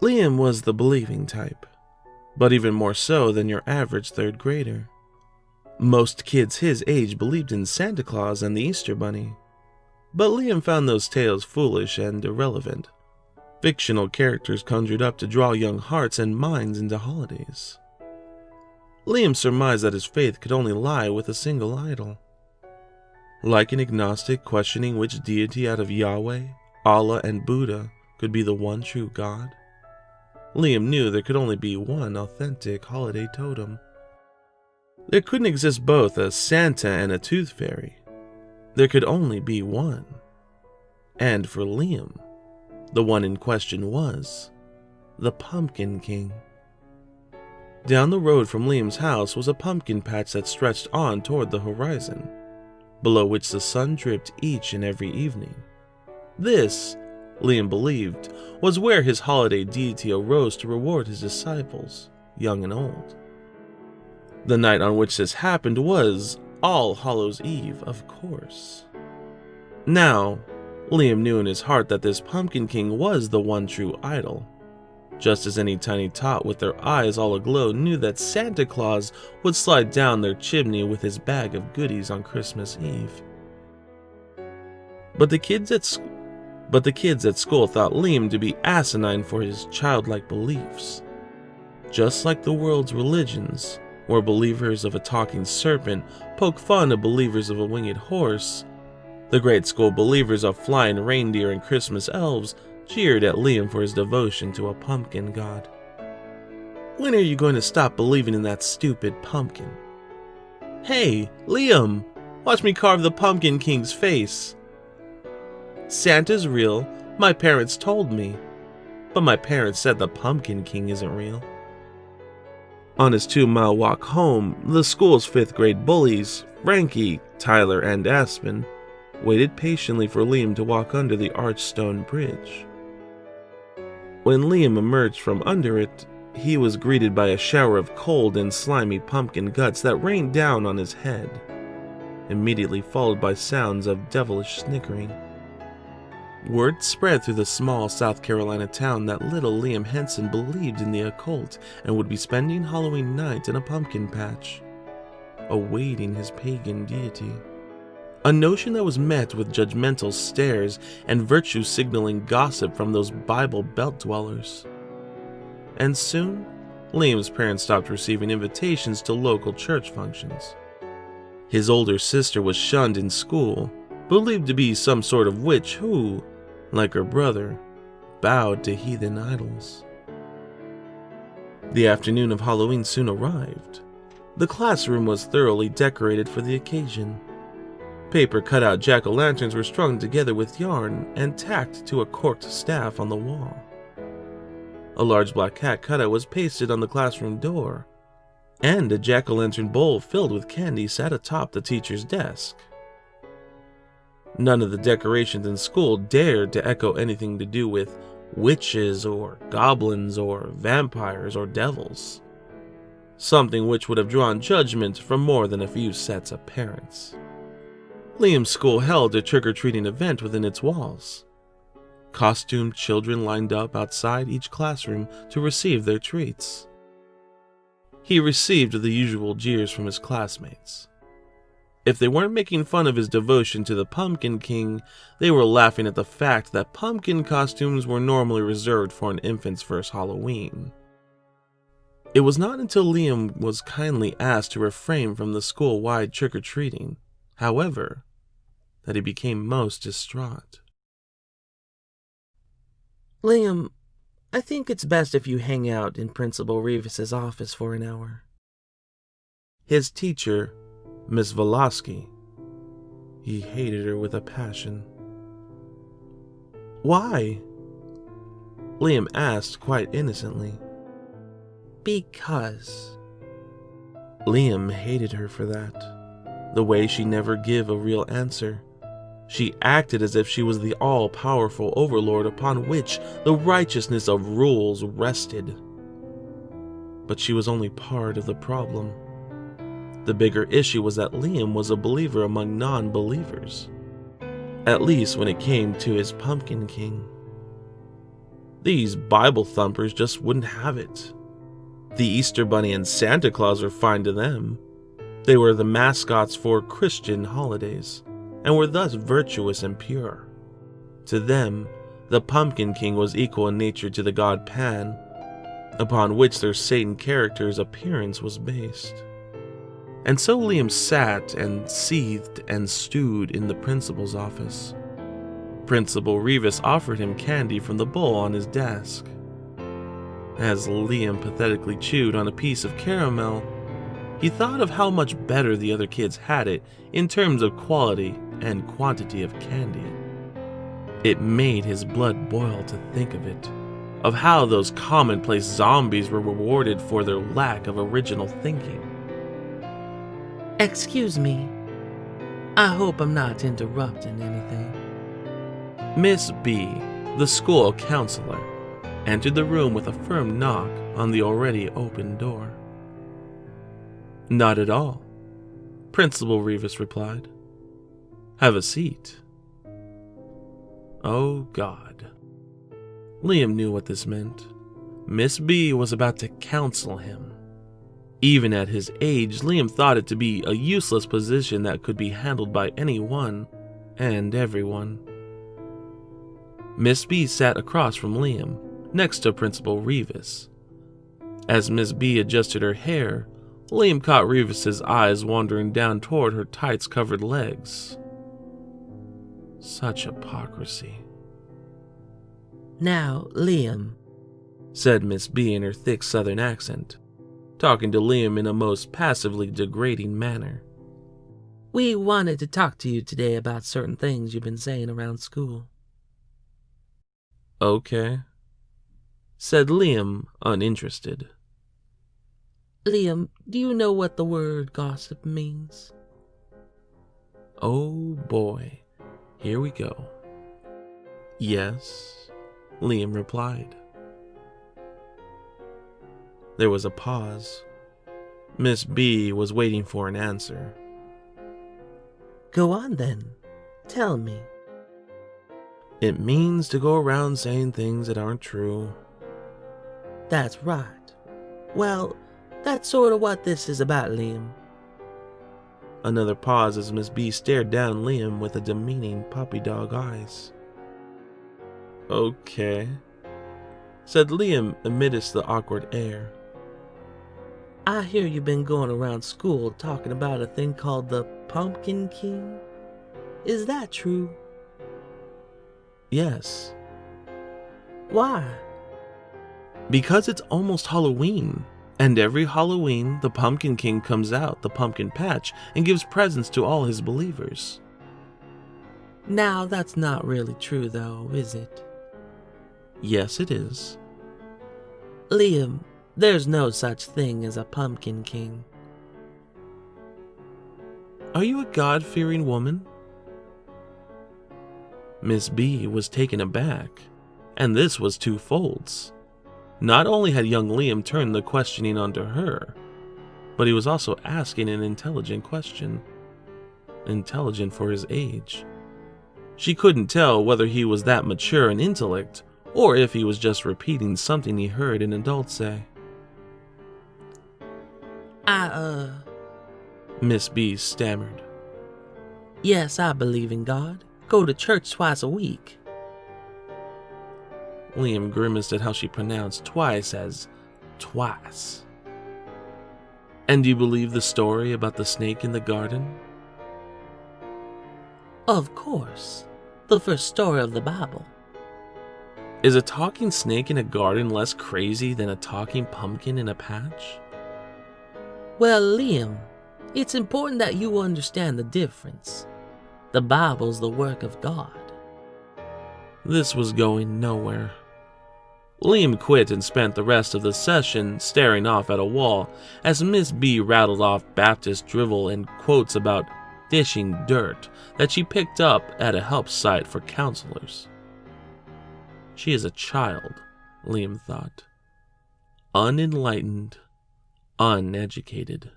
Liam was the believing type, but even more so than your average third grader. Most kids his age believed in Santa Claus and the Easter Bunny, but Liam found those tales foolish and irrelevant. Fictional characters conjured up to draw young hearts and minds into holidays. Liam surmised that his faith could only lie with a single idol. Like an agnostic questioning which deity out of Yahweh, Allah, and Buddha could be the one true God, Liam knew there could only be one authentic holiday totem. There couldn't exist both a Santa and a Tooth Fairy. There could only be one. And for Liam, the one in question was the Pumpkin King. Down the road from Liam's house was a pumpkin patch that stretched on toward the horizon, below which the sun dripped each and every evening. This, Liam believed, was where his holiday deity arose to reward his disciples, young and old. The night on which this happened was All Hallows' Eve, of course. Now, Liam knew in his heart that this Pumpkin King was the one true idol, just as any tiny tot with their eyes all aglow knew that Santa Claus would slide down their chimney with his bag of goodies on Christmas Eve. But the kids at school thought Liam to be asinine for his childlike beliefs. Just like the world's religions, where believers of a talking serpent poke fun at believers of a winged horse, the grade school believers of flying reindeer and Christmas elves cheered at Liam for his devotion to a pumpkin god. When are you going to stop believing in that stupid pumpkin? Hey, Liam, watch me carve the Pumpkin King's face. Santa's real, my parents told me, but my parents said the Pumpkin King isn't real. On his 2-mile walk home, the school's 5th grade bullies, Frankie, Tyler, and Aspen, waited patiently for Liam to walk under the arched stone bridge. When Liam emerged from under it, he was greeted by a shower of cold and slimy pumpkin guts that rained down on his head, immediately followed by sounds of devilish snickering. Word spread through the small South Carolina town that little Liam Henson believed in the occult and would be spending Halloween night in a pumpkin patch, awaiting his pagan deity. A notion that was met with judgmental stares and virtue-signaling gossip from those Bible Belt dwellers. And soon, Liam's parents stopped receiving invitations to local church functions. His older sister was shunned in school, believed to be some sort of witch who, like her brother, bowed to heathen idols. The afternoon of Halloween soon arrived. The classroom was thoroughly decorated for the occasion. Paper cutout jack-o'-lanterns were strung together with yarn and tacked to a corked staff on the wall. A large black cat cutout was pasted on the classroom door, and a jack-o'-lantern bowl filled with candy sat atop the teacher's desk. None of the decorations in school dared to echo anything to do with witches or goblins or vampires or devils, something which would have drawn judgment from more than a few sets of parents. Liam's school held a trick-or-treating event within its walls. Costumed children lined up outside each classroom to receive their treats. He received the usual jeers from his classmates. If they weren't making fun of his devotion to the Pumpkin King, they were laughing at the fact that pumpkin costumes were normally reserved for an infant's first Halloween. It was not until Liam was kindly asked to refrain from the school-wide trick-or-treating, however, that he became most distraught. Liam, I think it's best if you hang out in Principal Revis's office for an hour. His teacher, Miss Volosky, he hated her with a passion. Why? Liam asked quite innocently. Because. Liam hated her for that. The way she never gave a real answer. She acted as if she was the all-powerful overlord upon which the righteousness of rules rested. But she was only part of the problem. The bigger issue was that Liam was a believer among non-believers, at least when it came to his Pumpkin King. These Bible thumpers just wouldn't have it. The Easter Bunny and Santa Claus were fine to them. They were the mascots for Christian holidays, and were thus virtuous and pure. To them, the Pumpkin King was equal in nature to the god Pan, upon which their Satan character's appearance was based. And so Liam sat and seethed and stewed in the principal's office. Principal Revis offered him candy from the bowl on his desk. As Liam pathetically chewed on a piece of caramel, he thought of how much better the other kids had it in terms of quality and quantity of candy. It made his blood boil to think of it, of how those commonplace zombies were rewarded for their lack of original thinking. Excuse me. I hope I'm not interrupting anything. Miss B, the school counselor, entered the room with a firm knock on the already open door. Not at all, Principal Revis replied. Have a seat. Oh God. Liam knew what this meant. Miss B was about to counsel him. Even at his age, Liam thought it to be a useless position that could be handled by anyone and everyone. Miss B sat across from Liam, next to Principal Revis. As Miss B adjusted her hair, Liam caught Revis's eyes wandering down toward her tights-covered legs. Such hypocrisy. Now, Liam, said Miss B in her thick southern accent, talking to Liam in a most passively degrading manner. We wanted to talk to you today about certain things you've been saying around school. Okay, said Liam, uninterested. Liam, do you know what the word gossip means? Oh boy, here we go. Yes, Liam replied. There was a pause. Miss B was waiting for an answer. Go on then. Tell me. It means to go around saying things that aren't true. That's right. Well, that's sort of what this is about, Liam. Another pause as Miss B stared down Liam with a demeaning puppy dog eyes. Okay, said Liam amidst the awkward air. I hear you've been going around school talking about a thing called the Pumpkin King. Is that true? Yes. Why? Because it's almost Halloween, and every Halloween the Pumpkin King comes out the pumpkin patch and gives presents to all his believers. Now that's not really true though, is it? Yes, it is. Liam, there's no such thing as a Pumpkin King. Are you a God-fearing woman? Miss B was taken aback, and this was twofolds. Not only had young Liam turned the questioning onto her, but he was also asking an intelligent question. Intelligent for his age. She couldn't tell whether he was that mature in intellect, or if he was just repeating something he heard an adult say. Miss B stammered. Yes, I believe in God. Go to church twice a week. Liam grimaced at how she pronounced twice as twice. And do you believe the story about the snake in the garden? Of course. The first story of the Bible. Is a talking snake in a garden less crazy than a talking pumpkin in a patch? Well, Liam, it's important that you understand the difference. The Bible's the work of God. This was going nowhere. Liam quit and spent the rest of the session staring off at a wall as Miss B rattled off Baptist drivel and quotes about dishing dirt that she picked up at a help site for counselors. She is a child, Liam thought. Unenlightened, uneducated.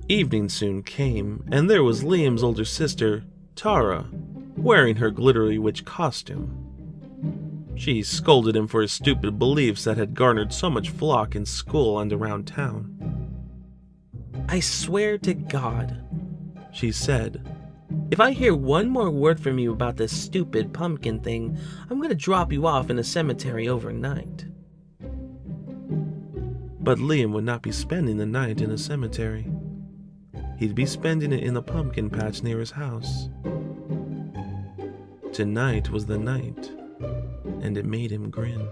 Evening soon came, and there was Liam's older sister, Tara, wearing her glittery witch costume. She scolded him for his stupid beliefs that had garnered so much flock in school and around town. I swear to God, she said, if I hear one more word from you about this stupid pumpkin thing, I'm gonna drop you off in a cemetery overnight. But Liam would not be spending the night in a cemetery. He'd be spending it in the pumpkin patch near his house. Tonight was the night, and it made him grin.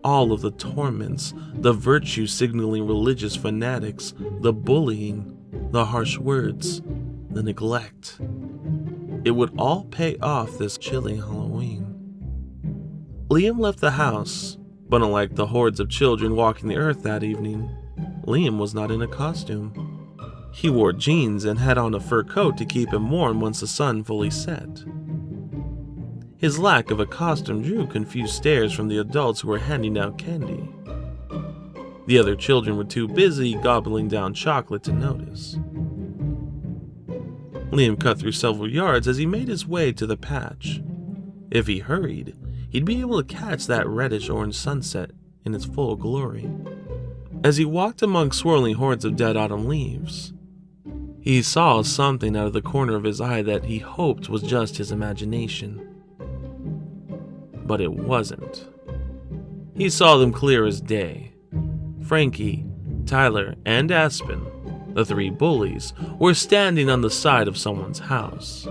All of the torments, the virtue signaling religious fanatics, the bullying, the harsh words, the neglect. It would all pay off this chilly Halloween. Liam left the house, but unlike the hordes of children walking the earth that evening, Liam was not in a costume. He wore jeans and had on a fur coat to keep him warm once the sun fully set. His lack of a costume drew confused stares from the adults who were handing out candy. The other children were too busy gobbling down chocolate to notice. Liam cut through several yards as he made his way to the patch. If he hurried, he'd be able to catch that reddish-orange sunset in its full glory. As he walked among swirling hordes of dead autumn leaves, he saw something out of the corner of his eye that he hoped was just his imagination. But it wasn't. He saw them clear as day. Frankie, Tyler, and Aspen, the three bullies, were standing on the side of someone's house.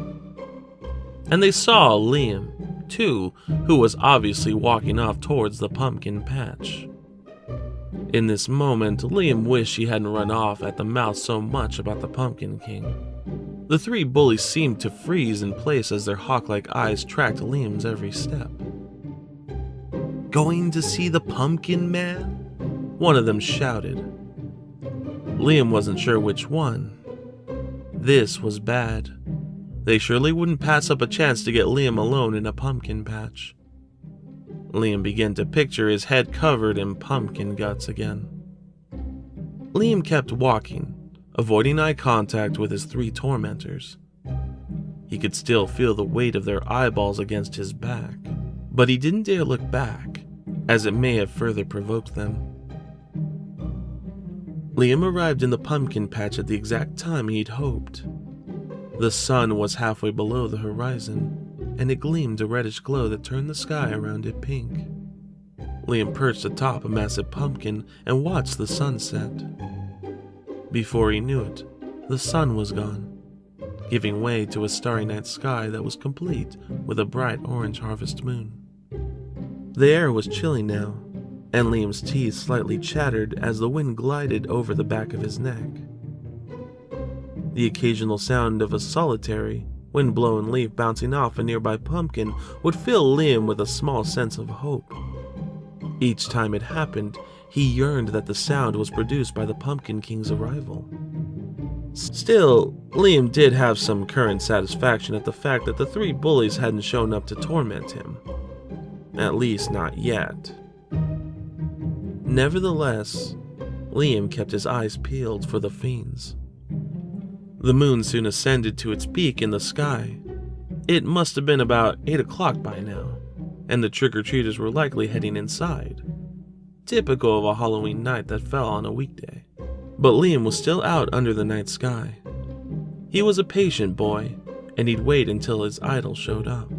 And they saw Liam, too, who was obviously walking off towards the pumpkin patch. In this moment, Liam wished he hadn't run off at the mouth so much about the Pumpkin King. The three bullies seemed to freeze in place as their hawk-like eyes tracked Liam's every step. "Going to see the Pumpkin Man?" one of them shouted. Liam wasn't sure which one. This was bad. They surely wouldn't pass up a chance to get Liam alone in a pumpkin patch. Liam began to picture his head covered in pumpkin guts again. Liam kept walking, avoiding eye contact with his three tormentors. He could still feel the weight of their eyeballs against his back, but he didn't dare look back, as it may have further provoked them. Liam arrived in the pumpkin patch at the exact time he'd hoped. The sun was halfway below the horizon, and it gleamed a reddish glow that turned the sky around it pink. Liam perched atop a massive pumpkin and watched the sunset. Before he knew it, the sun was gone, giving way to a starry night sky that was complete with a bright orange harvest moon. The air was chilly now, and Liam's teeth slightly chattered as the wind glided over the back of his neck. The occasional sound of a solitary, wind-blown leaf bouncing off a nearby pumpkin would fill Liam with a small sense of hope. Each time it happened, he yearned that the sound was produced by the Pumpkin King's arrival. Still, Liam did have some current satisfaction at the fact that the three bullies hadn't shown up to torment him. At least not yet. Nevertheless, Liam kept his eyes peeled for the fiends. The moon soon ascended to its peak in the sky. It must have been about 8 o'clock by now, and the trick-or-treaters were likely heading inside. Typical of a Halloween night that fell on a weekday. But Liam was still out under the night sky. He was a patient boy, and he'd wait until his idol showed up.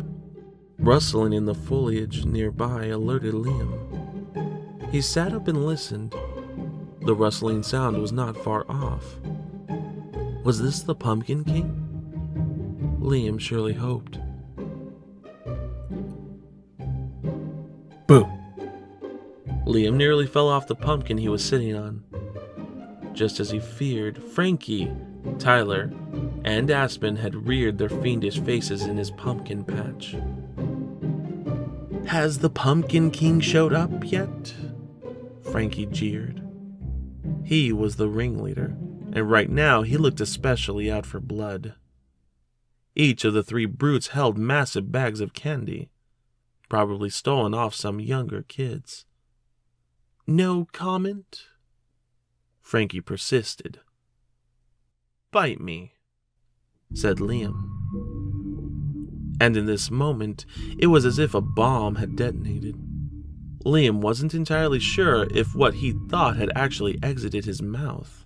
Rustling in the foliage nearby alerted Liam. He sat up and listened. The rustling sound was not far off. Was this the Pumpkin King? Liam surely hoped. Boom! Liam nearly fell off the pumpkin he was sitting on. Just as he feared, Frankie, Tyler, and Aspen had reared their fiendish faces in his pumpkin patch. "Has the Pumpkin King showed up yet?" Frankie jeered. He was the ringleader, and right now he looked especially out for blood. Each of the three brutes held massive bags of candy, probably stolen off some younger kids. "No comment?" Frankie persisted. "Bite me," said Liam. And in this moment, it was as if a bomb had detonated. Liam wasn't entirely sure if what he thought had actually exited his mouth.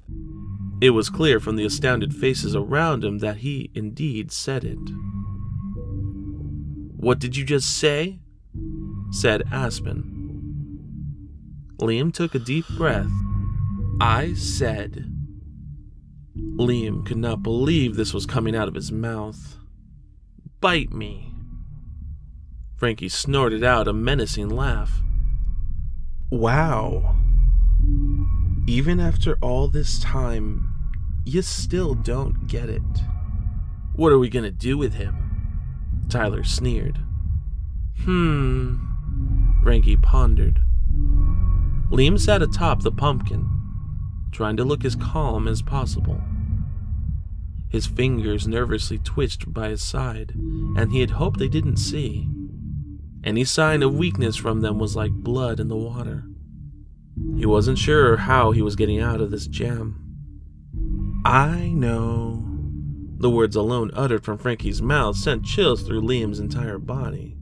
It was clear from the astounded faces around him that he indeed said it. "What did you just say?" said Aspen. Liam took a deep breath. "I said..." Liam could not believe this was coming out of his mouth. "Bite me." Frankie snorted out a menacing laugh. "Wow. Even after all this time, you still don't get it. What are we gonna do with him?" Tyler sneered. Frankie pondered. Liam sat atop the pumpkin, trying to look as calm as possible. His fingers nervously twitched by his side, and he had hoped they didn't see. Any sign of weakness from them was like blood in the water. He wasn't sure how he was getting out of this jam. "I know." The words alone uttered from Frankie's mouth sent chills through Liam's entire body.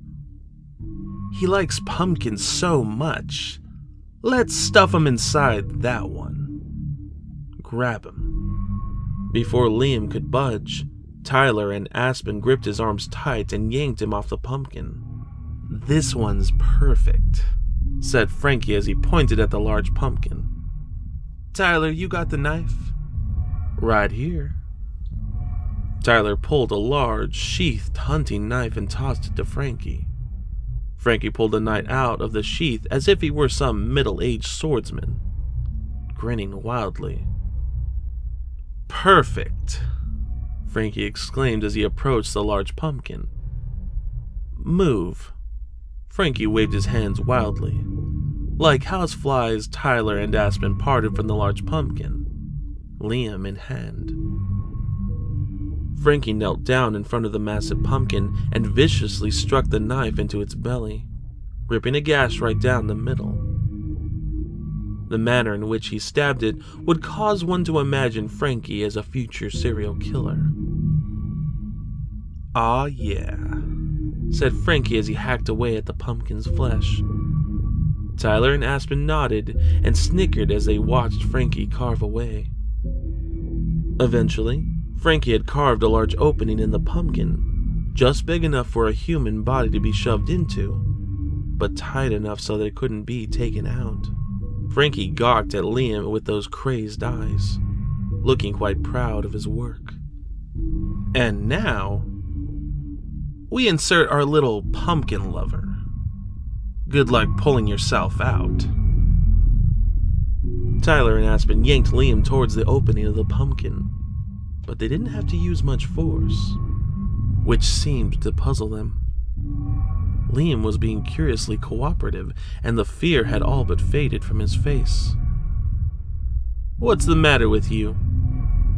"He likes pumpkins so much. Let's stuff him inside that one. Grab him." Before Liam could budge, Tyler and Aspen gripped his arms tight and yanked him off the pumpkin. "This one's perfect," said Frankie as he pointed at the large pumpkin. "Tyler, you got the knife?" "Right here." Tyler pulled a large, sheathed hunting knife and tossed it to Frankie. Frankie pulled the knife out of the sheath as if he were some middle-aged swordsman, grinning wildly. "Perfect," Frankie exclaimed as he approached the large pumpkin. "Move." Frankie waved his hands wildly. Like houseflies, Tyler and Aspen parted from the large pumpkin, Liam in hand. Frankie knelt down in front of the massive pumpkin and viciously struck the knife into its belly, ripping a gash right down the middle. The manner in which he stabbed it would cause one to imagine Frankie as a future serial killer. "Aw yeah," said Frankie as he hacked away at the pumpkin's flesh. Tyler and Aspen nodded and snickered as they watched Frankie carve away. Eventually, Frankie had carved a large opening in the pumpkin, just big enough for a human body to be shoved into, but tight enough so that it couldn't be taken out. Frankie gawked at Liam with those crazed eyes, looking quite proud of his work. "And now, we insert our little pumpkin lover. Good luck pulling yourself out." Tyler and Aspen yanked Liam towards the opening of the pumpkin, but they didn't have to use much force, which seemed to puzzle them. Liam was being curiously cooperative, and the fear had all but faded from his face. "What's the matter with you?"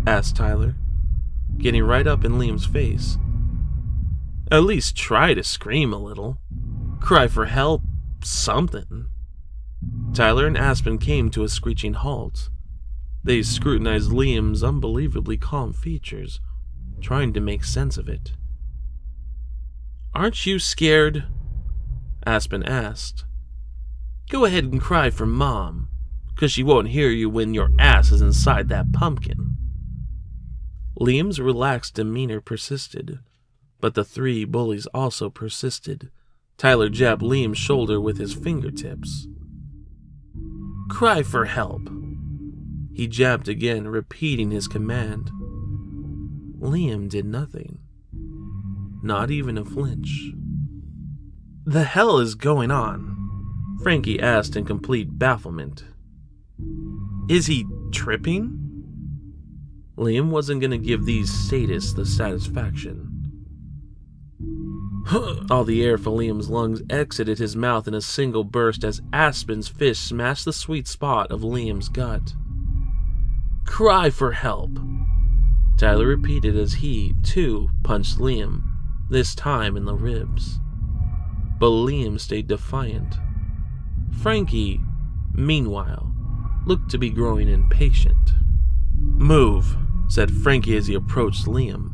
asked Tyler, getting right up in Liam's face. "At least try to scream a little. Cry for help, something." Tyler and Aspen came to a screeching halt. They scrutinized Liam's unbelievably calm features, trying to make sense of it. "Aren't you scared?" Aspen asked. "Go ahead and cry for Mom, 'cause she won't hear you when your ass is inside that pumpkin." Liam's relaxed demeanor persisted, but the three bullies also persisted. Tyler jabbed Liam's shoulder with his fingertips. "Cry for help." He jabbed again, repeating his command. Liam did nothing. Not even a flinch. "The hell is going on?" Frankie asked in complete bafflement. "Is he tripping?" Liam wasn't going to give these sadists the satisfaction. All the air from Liam's lungs exited his mouth in a single burst as Aspen's fist smashed the sweet spot of Liam's gut. "Cry for help," Tyler repeated as he, too, punched Liam, this time in the ribs. But Liam stayed defiant. Frankie, meanwhile, looked to be growing impatient. "Move," said Frankie as he approached Liam.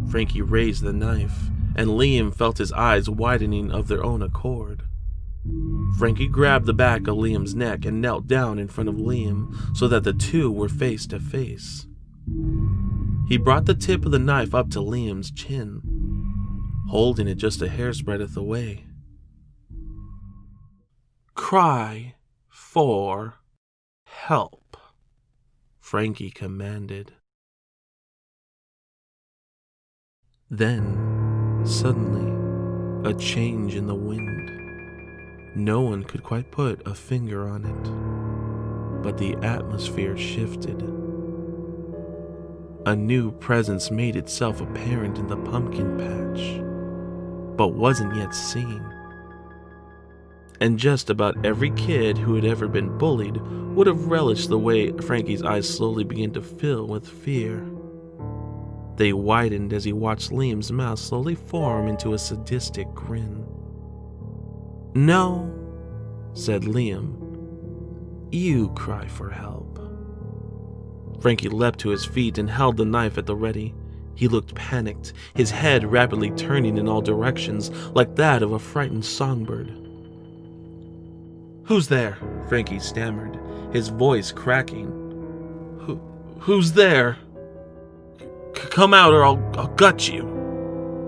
Frankie raised the knife, and Liam felt his eyes widening of their own accord. Frankie grabbed the back of Liam's neck and knelt down in front of Liam so that the two were face to face. He brought the tip of the knife up to Liam's chin, holding it just a hair's breadth away. "Cry for help," Frankie commanded. Then, suddenly, a change in the wind. No one could quite put a finger on it, but the atmosphere shifted. A new presence made itself apparent in the pumpkin patch, but wasn't yet seen. And just about every kid who had ever been bullied would have relished the way Frankie's eyes slowly began to fill with fear. They widened as he watched Liam's mouth slowly form into a sadistic grin. "No," said Liam. "You cry for help." Frankie leapt to his feet and held the knife at the ready. He looked panicked, his head rapidly turning in all directions like that of a frightened songbird. "Who's there?" Frankie stammered, his voice cracking. Who's there? Come out or I'll gut you."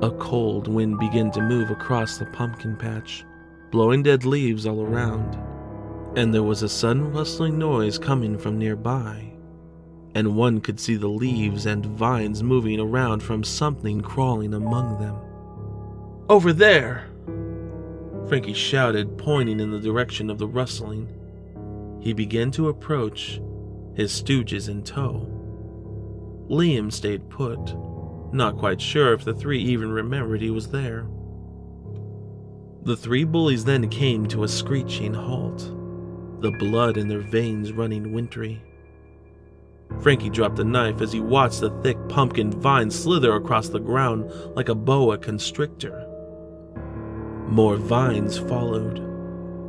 A cold wind began to move across the pumpkin patch, blowing dead leaves all around, and there was a sudden rustling noise coming from nearby, and one could see the leaves and vines moving around from something crawling among them. "Over there!" Frankie shouted, pointing in the direction of the rustling. He began to approach, his stooges in tow. Liam stayed put, not quite sure if the three even remembered he was there. The three bullies then came to a screeching halt, the blood in their veins running wintry. Frankie dropped the knife as he watched the thick pumpkin vine slither across the ground like a boa constrictor. More vines followed,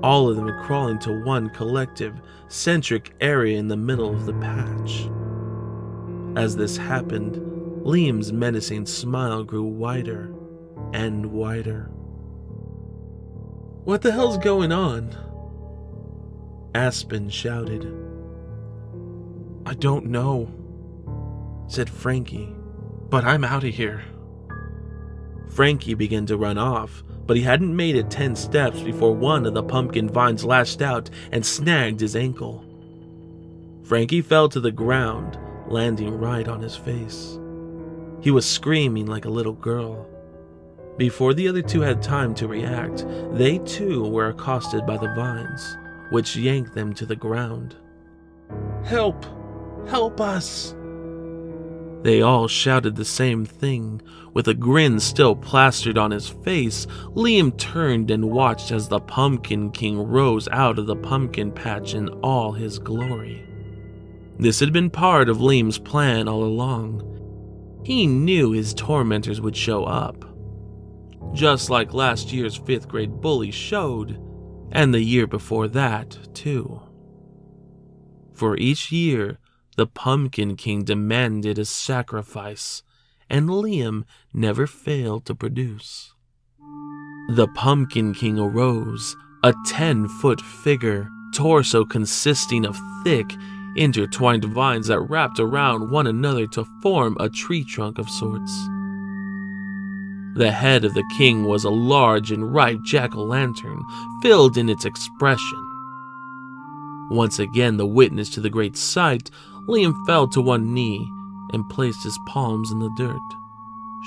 all of them crawling to one collective, centric area in the middle of the patch. As this happened, Liam's menacing smile grew wider and wider. "What the hell's going on?" Aspen shouted. "I don't know," said Frankie, "but I'm out of here." Frankie began to run off, but he hadn't made it 10 steps before one of the pumpkin vines lashed out and snagged his ankle. Frankie fell to the ground, landing right on his face. He was screaming like a little girl. Before the other two had time to react, they too were accosted by the vines, which yanked them to the ground. "Help! Help us!" They all shouted the same thing. With a grin still plastered on his face, Liam turned and watched as the Pumpkin King rose out of the pumpkin patch in all his glory. This had been part of Liam's plan all along. He knew his tormentors would show up, just like last year's 5th grade bully showed, and the year before that, too. For each year, the Pumpkin King demanded a sacrifice, and Liam never failed to produce. The Pumpkin King arose, a 10-foot figure, torso consisting of thick, intertwined vines that wrapped around one another to form a tree trunk of sorts. The head of the king was a large and ripe jack-o'-lantern, filled in its expression. Once again the witness to the great sight, Liam fell to one knee and placed his palms in the dirt,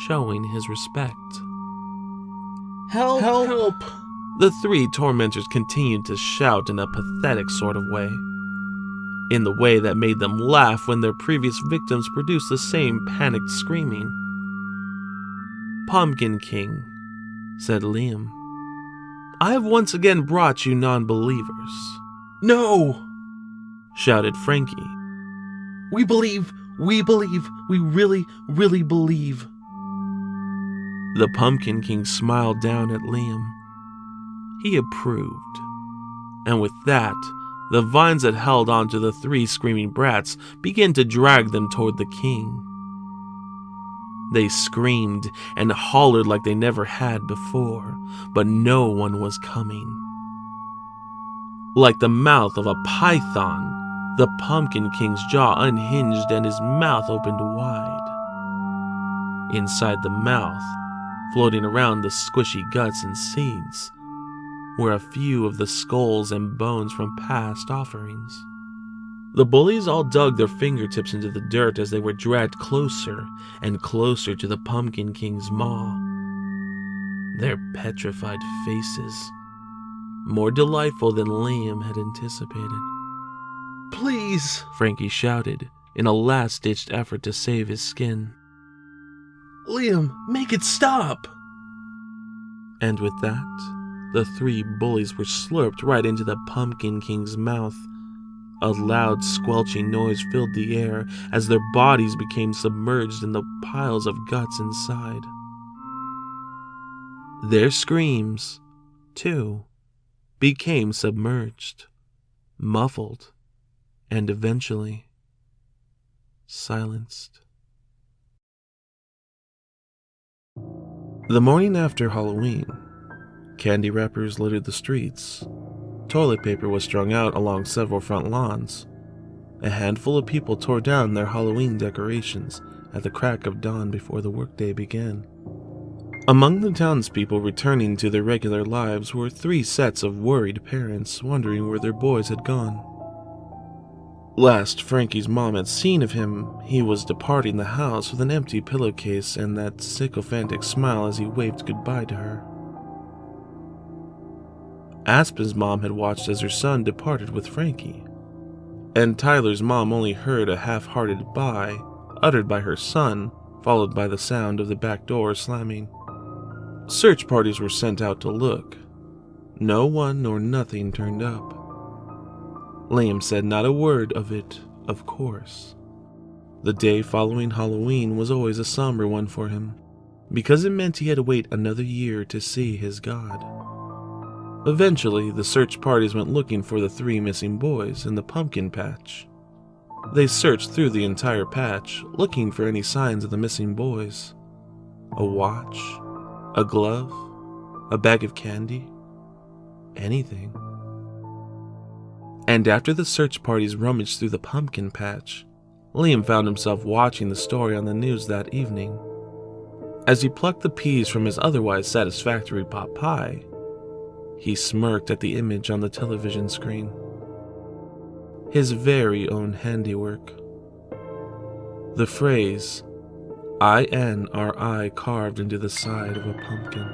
showing his respect. "Help! Help!" The three tormentors continued to shout in a pathetic sort of way, in the way that made them laugh when their previous victims produced the same panicked screaming. "Pumpkin King," said Liam, "I have once again brought you non-believers." "No!" shouted Frankie. We believe, we really, really believe." The Pumpkin King smiled down at Liam. He approved. And with that, the vines that held onto the three screaming brats began to drag them toward the king. They screamed and hollered like they never had before, but no one was coming. Like the mouth of a python, the Pumpkin King's jaw unhinged and his mouth opened wide. Inside the mouth, floating around the squishy guts and seeds, were a few of the skulls and bones from past offerings. The bullies all dug their fingertips into the dirt as they were dragged closer and closer to the Pumpkin King's maw. Their petrified faces, more delightful than Liam had anticipated. "Please," Frankie shouted in a last-ditched effort to save his skin. "Liam, make it stop!" And with that, the three bullies were slurped right into the Pumpkin King's mouth. A loud squelching noise filled the air as their bodies became submerged in the piles of guts inside. Their screams, too, became submerged, muffled, and eventually silenced. The morning after Halloween, candy wrappers littered the streets. Toilet paper was strung out along several front lawns. A handful of people tore down their Halloween decorations at the crack of dawn before the workday began. Among the townspeople returning to their regular lives were 3 sets of worried parents wondering where their boys had gone. Last Frankie's mom had seen of him, he was departing the house with an empty pillowcase and that sycophantic smile as he waved goodbye to her. Aspen's mom had watched as her son departed with Frankie, and Tyler's mom only heard a half-hearted bye uttered by her son, followed by the sound of the back door slamming. Search parties were sent out to look. No one nor nothing turned up. Liam said not a word of it, of course. The day following Halloween was always a somber one for him, because it meant he had to wait another year to see his god. Eventually, the search parties went looking for the 3 missing boys in the pumpkin patch. They searched through the entire patch, looking for any signs of the missing boys. A watch, a glove, a bag of candy, anything. And after the search parties rummaged through the pumpkin patch, Liam found himself watching the story on the news that evening. As he plucked the peas from his otherwise satisfactory pot pie, he smirked at the image on the television screen. His very own handiwork. The phrase, INRI carved into the side of a pumpkin.